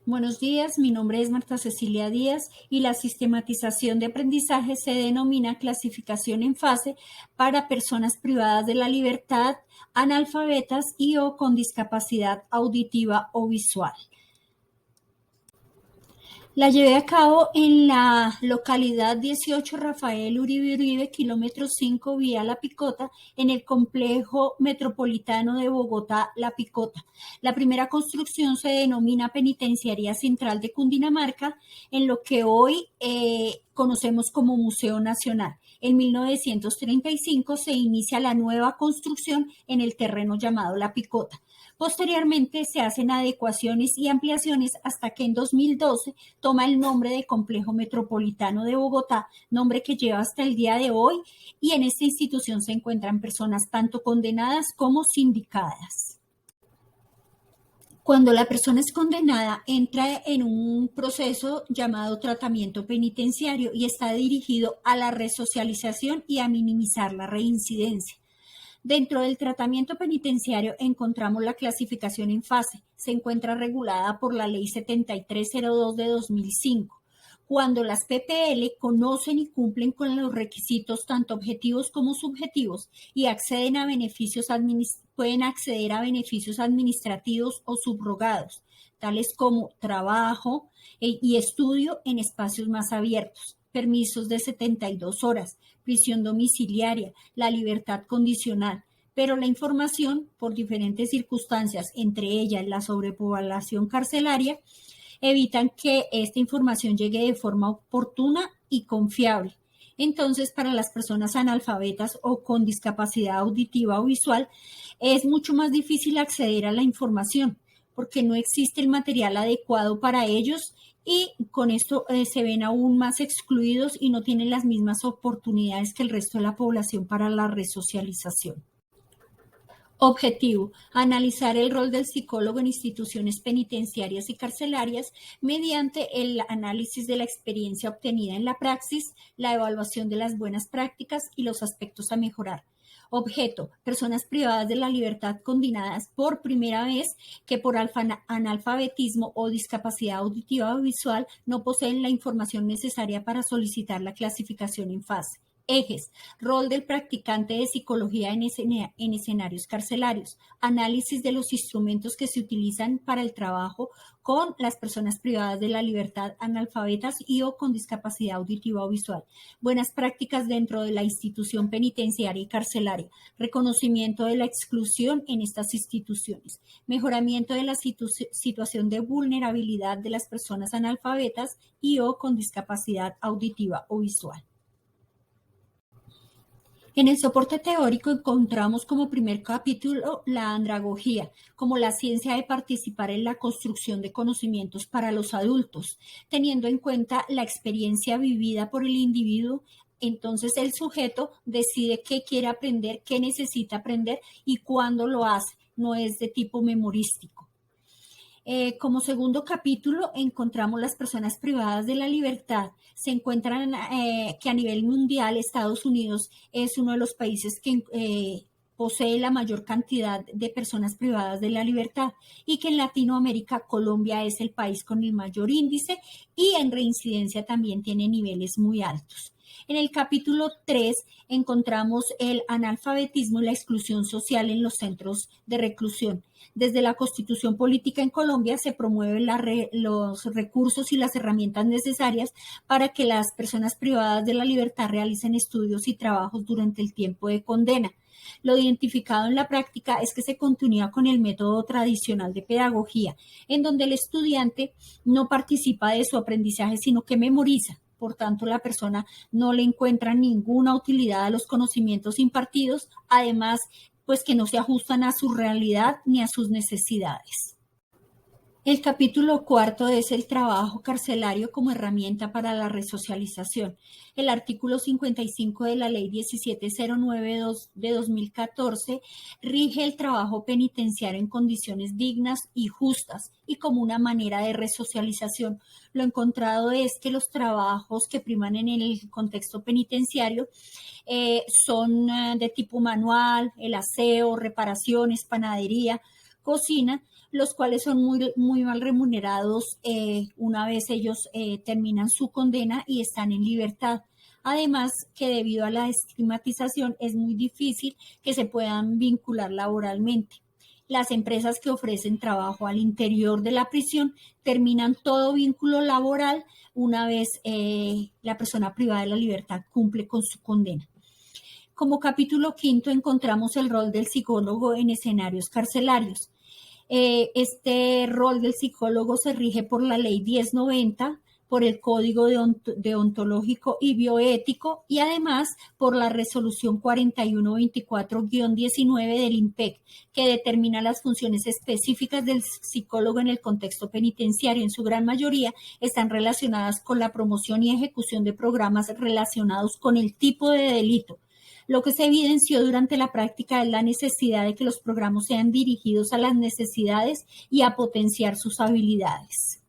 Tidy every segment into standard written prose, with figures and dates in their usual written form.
Buenos días, mi nombre es Marta Cecilia Díaz y la sistematización de aprendizaje se denomina clasificación en fase para personas privadas de la libertad, analfabetas y o con discapacidad auditiva o visual. La llevé a cabo en la localidad 18 Rafael Uribe Uribe, kilómetro 5, vía La Picota, en el complejo metropolitano de Bogotá, La Picota. La primera construcción se denomina Penitenciaría Central de Cundinamarca, en lo que hoy conocemos como Museo Nacional. En 1935 se inicia la nueva construcción en el terreno llamado La Picota. Posteriormente se hacen adecuaciones y ampliaciones hasta que en 2012 toma el nombre de Complejo Metropolitano de Bogotá, nombre que lleva hasta el día de hoy, y en esta institución se encuentran personas tanto condenadas como sindicadas. Cuando la persona es condenada, entra en un proceso llamado tratamiento penitenciario y está dirigido a la resocialización y a minimizar la reincidencia. Dentro del tratamiento penitenciario encontramos la clasificación en fase. Se encuentra regulada por la Ley 7302 de 2005. Cuando las PPL conocen y cumplen con los requisitos tanto objetivos como subjetivos y acceden a beneficios pueden acceder a beneficios administrativos o subrogados, tales como trabajo y estudio en espacios más abiertos, permisos de 72 horas, prisión domiciliaria, la libertad condicional, pero la información, por diferentes circunstancias, entre ellas la sobrepoblación carcelaria, evitan que esta información llegue de forma oportuna y confiable. Entonces, para las personas analfabetas o con discapacidad auditiva o visual, es mucho más difícil acceder a la información porque no existe el material adecuado para ellos y con esto se ven aún más excluidos y no tienen las mismas oportunidades que el resto de la población para la resocialización. Objetivo: analizar el rol del psicólogo en instituciones penitenciarias y carcelarias mediante el análisis de la experiencia obtenida en la praxis, la evaluación de las buenas prácticas y los aspectos a mejorar. Objeto: personas privadas de la libertad condenadas por primera vez que por analfabetismo o discapacidad auditiva o visual no poseen la información necesaria para solicitar la clasificación en fase. Ejes: rol del practicante de psicología en escenarios carcelarios, análisis de los instrumentos que se utilizan para el trabajo con las personas privadas de la libertad, analfabetas y o con discapacidad auditiva o visual, buenas prácticas dentro de la institución penitenciaria y carcelaria, reconocimiento de la exclusión en estas instituciones, mejoramiento de la situación de vulnerabilidad de las personas analfabetas y o con discapacidad auditiva o visual. En el soporte teórico encontramos como primer capítulo la andragogía, como la ciencia de participar en la construcción de conocimientos para los adultos, teniendo en cuenta la experiencia vivida por el individuo. Entonces el sujeto decide qué quiere aprender, qué necesita aprender y cuándo lo hace, no es de tipo memorístico. Como segundo capítulo encontramos las personas privadas de la libertad. Se encuentran que a nivel mundial Estados Unidos es uno de los países que posee la mayor cantidad de personas privadas de la libertad y que en Latinoamérica Colombia es el país con el mayor índice y en reincidencia también tiene niveles muy altos. En el capítulo 3 encontramos el analfabetismo y la exclusión social en los centros de reclusión. Desde la Constitución Política en Colombia se promueven los recursos y las herramientas necesarias para que las personas privadas de la libertad realicen estudios y trabajos durante el tiempo de condena. Lo identificado en la práctica es que se continúa con el método tradicional de pedagogía, en donde el estudiante no participa de su aprendizaje, sino que memoriza. Por tanto, la persona no le encuentra ninguna utilidad a los conocimientos impartidos, además, pues que no se ajustan a su realidad ni a sus necesidades. El capítulo cuarto es el trabajo carcelario como herramienta para la resocialización. El artículo 55 de la Ley 1709 de 2014 rige el trabajo penitenciario en condiciones dignas y justas y como una manera de resocialización. Lo encontrado es que los trabajos que priman en el contexto penitenciario son de tipo manual, el aseo, reparaciones, panadería, cocina, los cuales son muy mal remunerados una vez ellos terminan su condena y están en libertad. Además, que debido a la estigmatización es muy difícil que se puedan vincular laboralmente. Las empresas que ofrecen trabajo al interior de la prisión terminan todo vínculo laboral una vez la persona privada de la libertad cumple con su condena. Como capítulo quinto encontramos el rol del psicólogo en escenarios carcelarios. Este rol del psicólogo se rige por la Ley 1090, por el Código Deontológico y Bioético y además por la Resolución 4124-19 del INPEC, que determina las funciones específicas del psicólogo en el contexto penitenciario. En su gran mayoría están relacionadas con la promoción y ejecución de programas relacionados con el tipo de delito. Lo que se evidenció durante la práctica es la necesidad de que los programas sean dirigidos a las necesidades y a potenciar sus habilidades.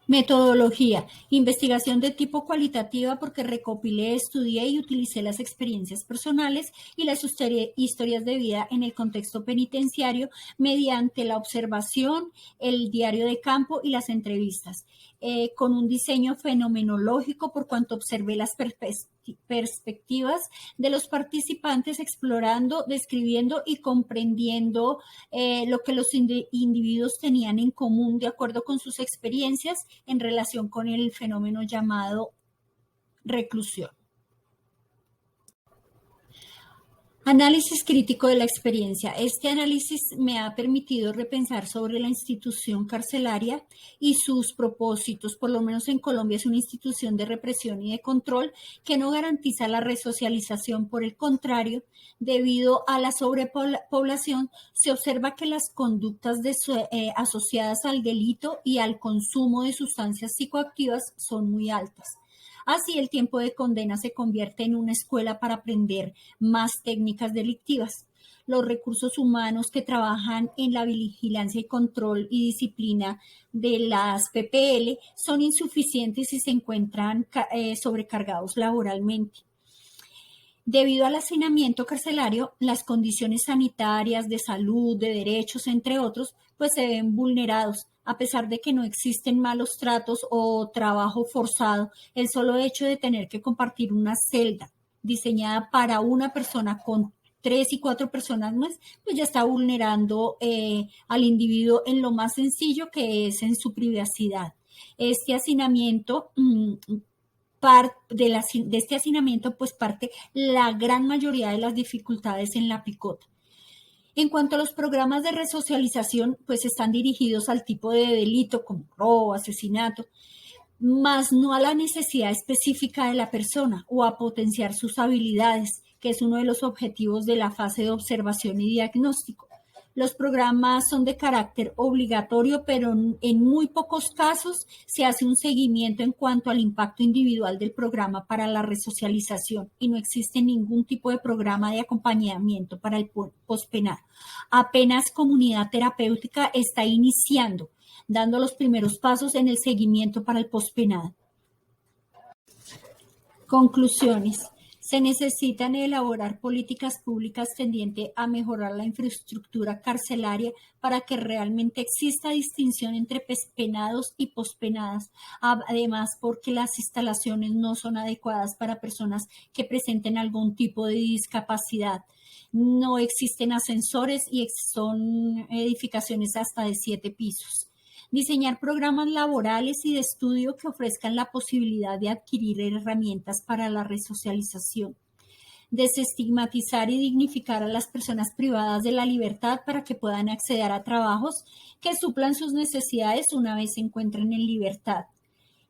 Metodología: investigación de tipo cualitativa porque recopilé, estudié y utilicé las experiencias personales y las historias de vida en el contexto penitenciario mediante la observación, el diario de campo y las entrevistas, con un diseño fenomenológico por cuanto observé las perspectivas de los participantes, explorando, describiendo y comprendiendo lo que los individuos tenían en común de acuerdo con sus experiencias en relación con el fenómeno llamado reclusión. Análisis crítico de la experiencia. Este análisis me ha permitido repensar sobre la institución carcelaria y sus propósitos. Por lo menos en Colombia es una institución de represión y de control que no garantiza la resocialización. Por el contrario, debido a la sobrepoblación, se observa que las conductas asociadas al delito y al consumo de sustancias psicoactivas son muy altas. Así, el tiempo de condena se convierte en una escuela para aprender más técnicas delictivas. Los recursos humanos que trabajan en la vigilancia y control y disciplina de las PPL son insuficientes y se encuentran sobrecargados laboralmente. Debido al hacinamiento carcelario, las condiciones sanitarias, de salud, de derechos, entre otros, pues se ven vulnerados. A pesar de que no existen malos tratos o trabajo forzado, el solo hecho de tener que compartir una celda diseñada para una persona con 3 y 4 personas más, pues ya está vulnerando al individuo en lo más sencillo que es en su privacidad. Este hacinamiento de este hacinamiento pues parte la gran mayoría de las dificultades en la picota. En cuanto a los programas de resocialización, pues están dirigidos al tipo de delito como robo, asesinato, más no a la necesidad específica de la persona o a potenciar sus habilidades, que es uno de los objetivos de la fase de observación y diagnóstico. Los programas son de carácter obligatorio, pero en muy pocos casos se hace un seguimiento en cuanto al impacto individual del programa para la resocialización y no existe ningún tipo de programa de acompañamiento para el pospenal. Apenas comunidad terapéutica está iniciando, dando los primeros pasos en el seguimiento para el pospenal. Conclusiones. Se necesitan elaborar políticas públicas tendientes a mejorar la infraestructura carcelaria para que realmente exista distinción entre penados y pospenadas. Además, porque las instalaciones no son adecuadas para personas que presenten algún tipo de discapacidad. No existen ascensores y son edificaciones hasta de 7 pisos. Diseñar programas laborales y de estudio que ofrezcan la posibilidad de adquirir herramientas para la resocialización. Desestigmatizar y dignificar a las personas privadas de la libertad para que puedan acceder a trabajos que suplan sus necesidades una vez se encuentren en libertad.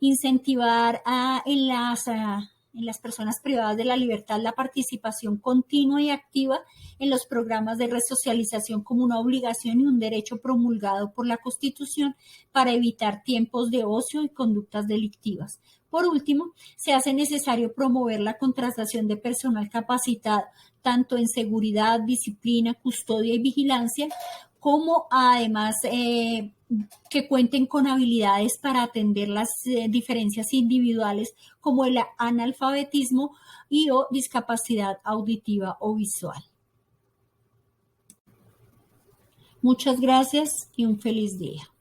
Incentivar en las personas privadas de la libertad la participación continua y activa en los programas de resocialización como una obligación y un derecho promulgado por la Constitución para evitar tiempos de ocio y conductas delictivas. Por último, se hace necesario promover la contratación de personal capacitado, tanto en seguridad, disciplina, custodia y vigilancia, como además que cuenten con habilidades para atender las diferencias individuales como el analfabetismo y o discapacidad auditiva o visual. Muchas gracias y un feliz día.